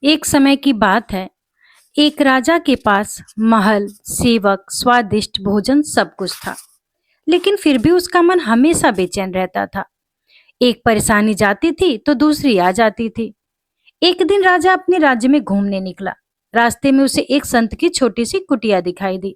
एक समय की बात है। एक राजा के पास महल, सेवक, स्वादिष्ट भोजन सब कुछ था, लेकिन फिर भी उसका मन हमेशा बेचैन रहता था। एक परेशानी जाती थी तो दूसरी आ जाती थी। एक दिन राजा अपने राज्य में घूमने निकला। रास्ते में उसे एक संत की छोटी सी कुटिया दिखाई दी।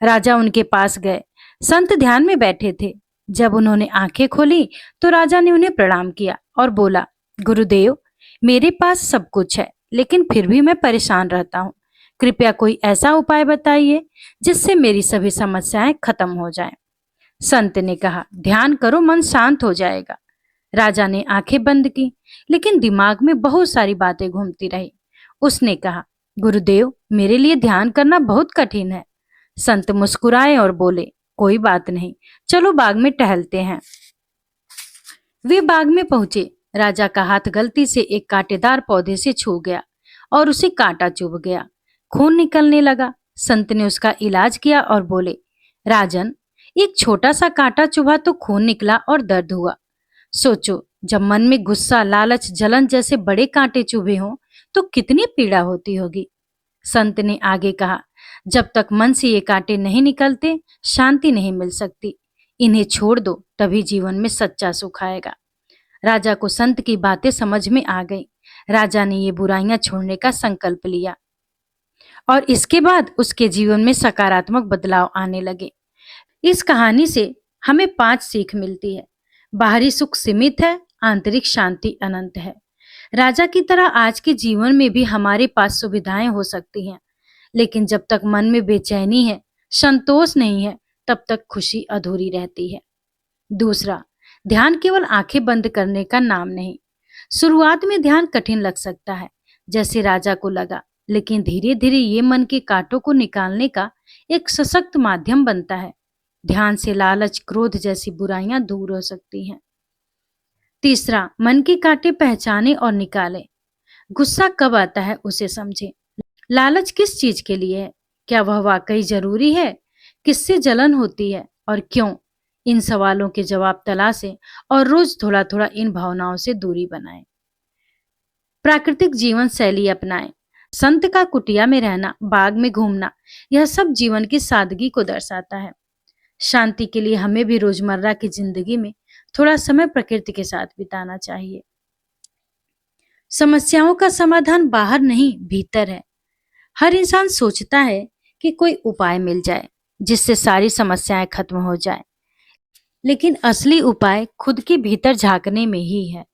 राजा उनके पास गए। संत ध्यान में बैठे थे। जब उन्होंने आंखें खोली तो राजा ने उन्हें प्रणाम किया और बोला, गुरुदेव, मेरे पास सब कुछ है, लेकिन फिर भी मैं परेशान रहता हूँ। कृपया कोई ऐसा उपाय बताइए जिससे मेरी सभी समस्याएं खत्म हो जाएं। संत ने कहा, ध्यान करो, मन शांत हो जाएगा। राजा ने आंखें बंद की, लेकिन दिमाग में बहुत सारी बातें घूमती रही। उसने कहा, गुरुदेव, मेरे लिए ध्यान करना बहुत कठिन है। संत मुस्कुराए और बोले, कोई बात नहीं, चलो बाग में टहलते हैं। वे बाग में पहुंचे। राजा का हाथ गलती से एक कांटेदार पौधे से छू गया और उसे कांटा चुभ गया। खून निकलने लगा। संत ने उसका इलाज किया और बोले, राजन, एक छोटा सा कांटा चुभा तो खून निकला और दर्द हुआ। सोचो, जब मन में गुस्सा, लालच, जलन जैसे बड़े कांटे चुभे हों तो कितनी पीड़ा होती होगी। संत ने आगे कहा, जब तक मन से ये कांटे नहीं निकलते, शांति नहीं मिल सकती। इन्हें छोड़ दो, तभी जीवन में सच्चा सुख आएगा। राजा को संत की बातें समझ में आ गई। राजा ने ये बुराइयां छोड़ने का संकल्प लिया और इसके बाद उसके जीवन में सकारात्मक बदलाव आने लगे। इस कहानी से हमें 5 सीख मिलती है। बाहरी सुख सीमित है, आंतरिक शांति अनंत है। राजा की तरह आज के जीवन में भी हमारे पास सुविधाएं हो सकती हैं, लेकिन जब तक मन में बेचैनी है, संतोष नहीं है, तब तक खुशी अधूरी रहती है। दूसरा, ध्यान केवल आंखें बंद करने का नाम नहीं। शुरुआत में ध्यान कठिन लग सकता है, जैसे राजा को लगा, लेकिन धीरे धीरे ये मन के कांटों को निकालने का एक सशक्त माध्यम बनता है। ध्यान से लालच, क्रोध जैसी बुराइयां दूर हो सकती हैं। तीसरा, मन के कांटे पहचाने और निकालें। गुस्सा कब आता है उसे समझें। लालच किस चीज के लिए है? क्या वह वाकई जरूरी है? किससे जलन होती है और क्यों? इन सवालों के जवाब तलाशें और रोज थोड़ा थोड़ा इन भावनाओं से दूरी बनाएं। प्राकृतिक जीवन शैली अपनाएं। संत का कुटिया में रहना, बाग में घूमना, यह सब जीवन की सादगी को दर्शाता है। शांति के लिए हमें भी रोजमर्रा की जिंदगी में थोड़ा समय प्रकृति के साथ बिताना चाहिए। समस्याओं का समाधान बाहर नहीं, भीतर है। हर इंसान सोचता है कि कोई उपाय मिल जाए जिससे सारी समस्याएं खत्म हो जाए, लेकिन असली उपाय खुद के भीतर झांकने में ही है।